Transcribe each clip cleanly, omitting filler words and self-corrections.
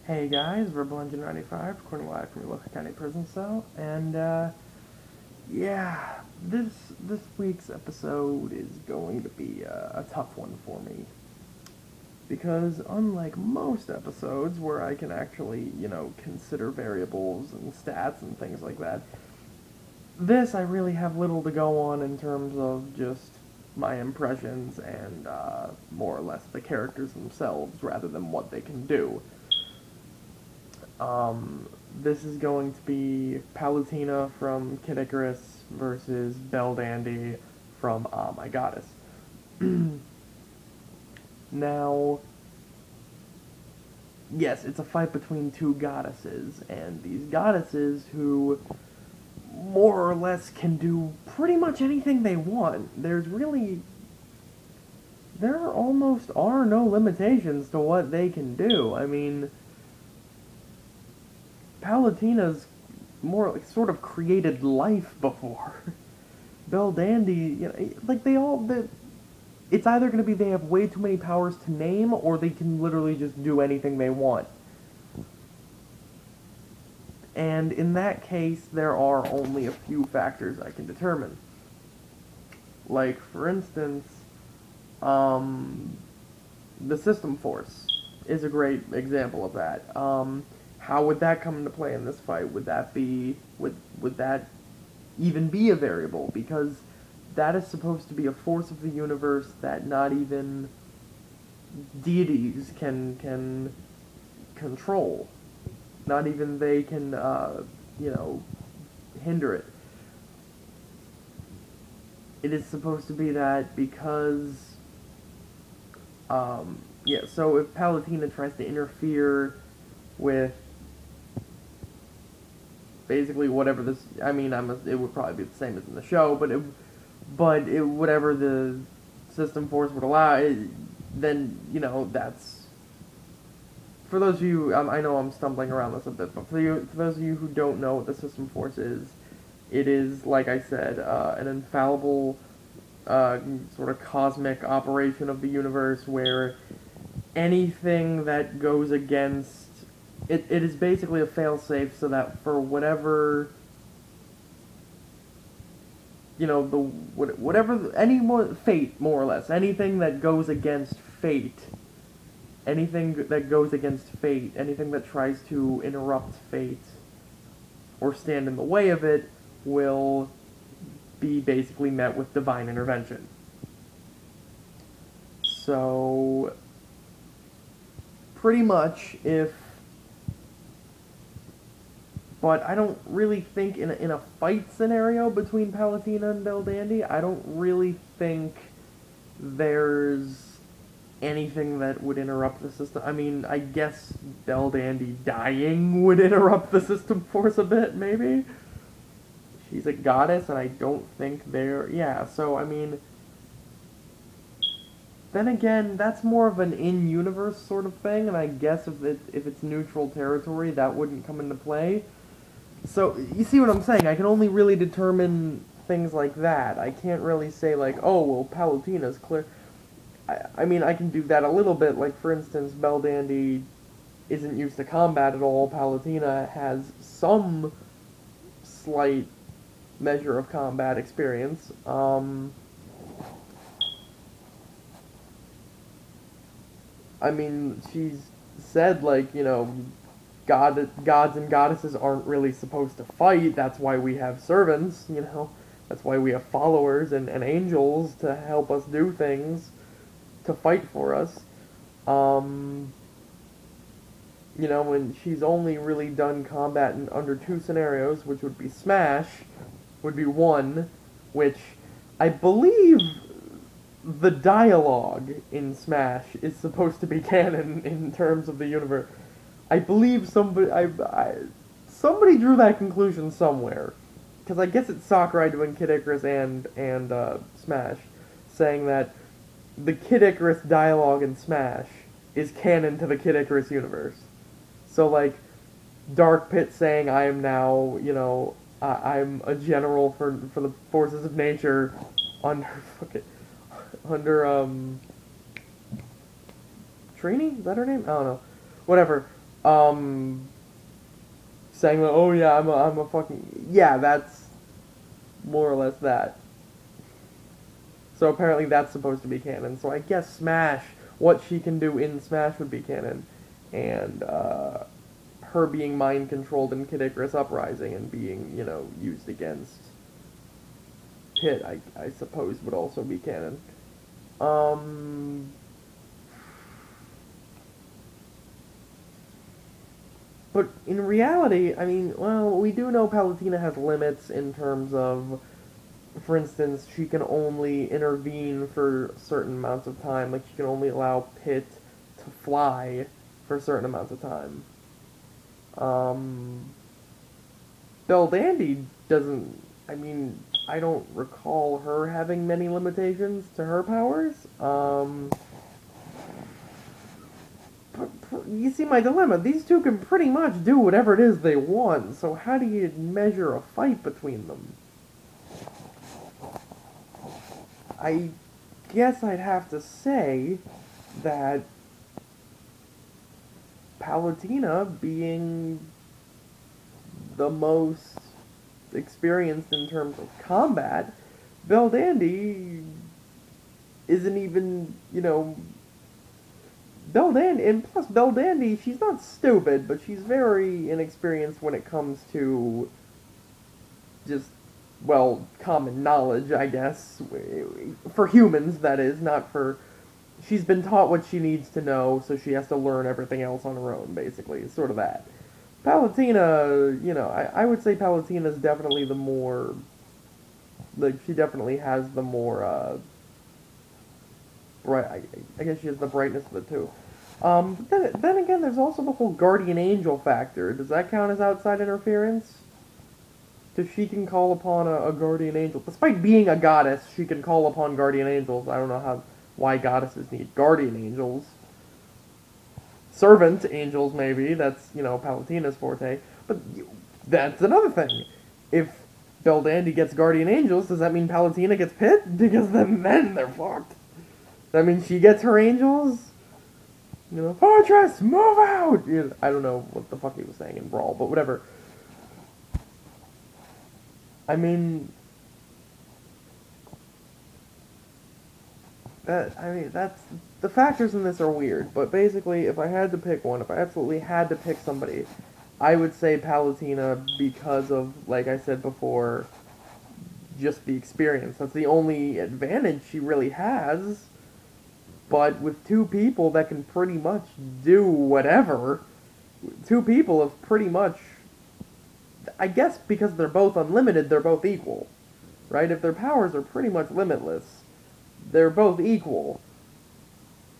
Hey guys, we're Belldandy 95, recording live from your local county prison cell, and yeah, this week's episode is going to be a tough one for me because unlike most episodes where I can actually consider variables and stats and things like that, this I really have little to go on in terms of just my impressions and more or less the characters themselves rather than what they can do. This is going to be Palutena from Kid Icarus versus Belldandy from My Goddess. Now, yes, it's a fight between two goddesses, and these goddesses who more or less can do pretty much anything they want. There almost are no limitations to what they can do. I mean, Palutena's more like sort of created life before. Belldandy, like it's either going to be they have way too many powers to name, or they can literally just do anything they want. And in that case, there are only a few factors I can determine. Like, for instance, um, the system force is a great example of that. How would that come into play in this fight? Would that even be a variable? Because that is supposed to be a force of the universe that not even deities can control. Not even they can you know hinder it. It is supposed to be that because yeah. So if Palutena tries to interfere with basically whatever this. I mean, it would probably be the same as in the show, whatever the system force would allow, then that's for those of you. I know I'm stumbling around this a bit, but for those of you who don't know what the system force is, it is like I said, an infallible sort of cosmic operation of the universe where anything that goes against it is basically a failsafe so that for whatever the whatever any more fate more or less anything that goes against fate anything that tries to interrupt fate or stand in the way of it will be basically met with divine intervention. So pretty much if but I don't really think in a fight scenario between Palutena and Belldandy, I don't really think there's anything that would interrupt the system. I mean, I guess Belldandy dying would interrupt the system force a bit, maybe. She's a goddess, and I don't think they're yeah. So I mean, then again, that's more of an in-universe sort of thing, and I guess if it's neutral territory, that wouldn't come into play. So, you see what I'm saying? I can only really determine things like that. I can't really say, like, oh, well, Palutena's clear. I mean, I can do that a little bit. Like, for instance, Belldandy isn't used to combat at all. Palutena has some slight measure of combat experience. I mean, she's said, like, gods and goddesses aren't really supposed to fight. That's why we have servants. That's why we have followers and angels to help us do things, to fight for us. Um, and she's only really done combat in under two scenarios, which would be Smash, would be one, which I believe the dialogue in Smash is supposed to be canon in terms of the universe. I believe somebody drew that conclusion somewhere, because I guess it's Sakurai doing Kid Icarus and Smash, saying that the Kid Icarus dialogue in Smash is canon to the Kid Icarus universe. So like, Dark Pit saying I am now I'm a general for the forces of nature under under Trini, is that her name? I don't know. Whatever. Um, saying that, oh yeah, I'm a fucking, yeah, that's more or less that. So apparently that's supposed to be canon. So I guess Smash, what she can do in Smash would be canon, and her being mind controlled in Kid Icarus Uprising and being, used against Pit, I suppose would also be canon. Um, but in reality, I mean, well, we do know Palutena has limits in terms of, for instance, she can only intervene for certain amounts of time. Like, she can only allow Pit to fly for certain amounts of time. Um, Belldandy doesn't. I mean, I don't recall her having many limitations to her powers. You see my dilemma. These two can pretty much do whatever it is they want. So how do you measure a fight between them? I guess I'd have to say that Palutena, being the most experienced in terms of combat, Belldandy isn't even, Belldandy, and plus Belldandy, she's not stupid, but she's very inexperienced when it comes to just, well, common knowledge, I guess. For humans, that is, not for. She's been taught what she needs to know, so she has to learn everything else on her own, basically. It's sort of that. Palutena, I would say Palutena is definitely the more. Like, she definitely has the more, bright. I guess she has the brightness of the two. Then again, there's also the whole guardian angel factor. Does that count as outside interference? Because she can call upon a guardian angel. Despite being a goddess, she can call upon guardian angels. I don't know why goddesses need guardian angels. Servant angels, maybe. That's, Palutena's forte. But that's another thing. If Belldandy gets guardian angels, does that mean Palutena gets Pit? Because then they're fucked. That means she gets her angels? Fortress, move out! I don't know what the fuck he was saying in Brawl, but whatever. I mean, that's the factors in this are weird. But basically, if I had to pick one, if I absolutely had to pick somebody, I would say Palutena because of, like I said before, just the experience. That's the only advantage she really has. But with two people that can pretty much do whatever, two people have pretty much, I guess because they're both unlimited, they're both equal, right? If their powers are pretty much limitless, they're both equal.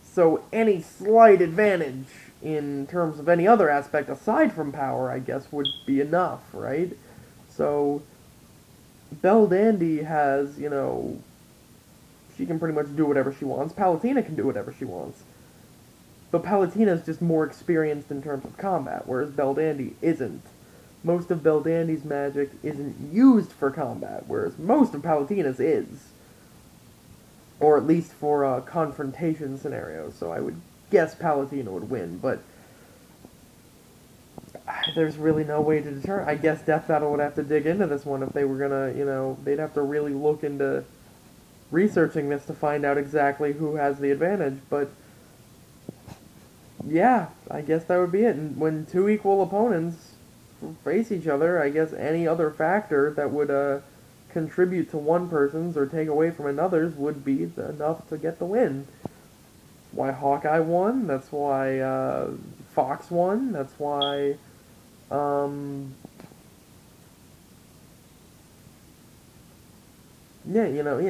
So any slight advantage in terms of any other aspect aside from power, I guess, would be enough, right? So Belldandy has, she can pretty much do whatever she wants. Palutena can do whatever she wants. But Palutena is just more experienced in terms of combat, whereas Belldandy isn't. Most of Belldandy's magic isn't used for combat, whereas most of Palutena's is. Or at least for confrontation scenarios, so I would guess Palutena would win, but there's really no way to determine. I guess Death Battle would have to dig into this one if they were gonna, they'd have to really look into researching this to find out exactly who has the advantage, but yeah, I guess that would be it. And when two equal opponents face each other, I guess any other factor that would contribute to one person's or take away from another's would be enough to get the win. That's why Hawkeye won, that's why Fox won, that's why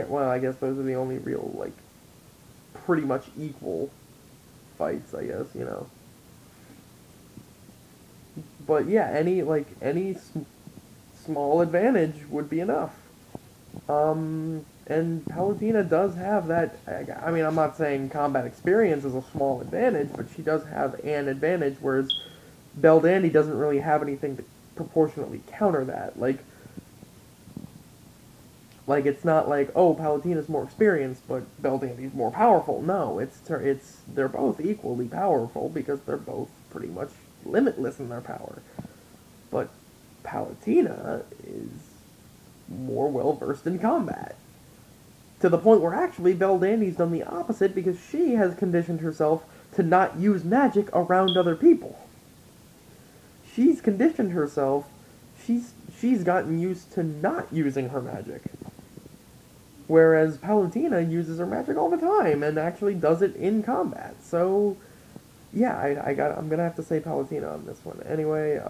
well, I guess those are the only real, like, pretty much equal fights, I guess, But yeah, any small advantage would be enough. And Palutena does have that. I mean, I'm not saying combat experience is a small advantage, but she does have an advantage, whereas Belldandy doesn't really have anything to proportionately counter that. Like it's not like, oh, Palutena's more experienced, but Belldandy's more powerful. No, they're both equally powerful because they're both pretty much limitless in their power. But Palutena is more well versed in combat. To the point where actually Belldandy's done the opposite because she has conditioned herself to not use magic around other people. She's conditioned herself, she's gotten used to not using her magic. Whereas Palutena uses her magic all the time and actually does it in combat. So yeah, I'm gonna have to say Palutena on this one. Anyway,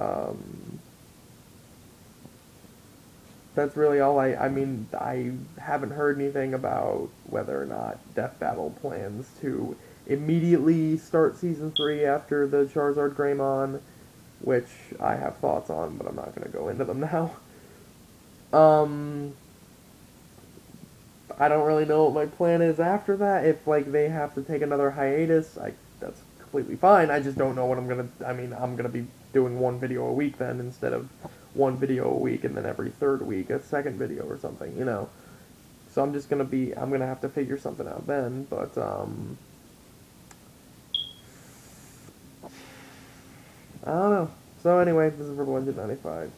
that's really all I mean, I haven't heard anything about whether or not Death Battle plans to immediately start Season 3 after the Charizard Greymon, which I have thoughts on, but I'm not going to go into them now. Um, I don't really know what my plan is after that. If, like, they have to take another hiatus, that's completely fine. I just don't know what I'm going to... I mean, I'm going to be doing one video a week then instead of one video a week and then every third week a second video or something, you know. So I'm just going to be... I'm going to have to figure something out then, but, I don't know. So anyway, this is for Belldandy 95.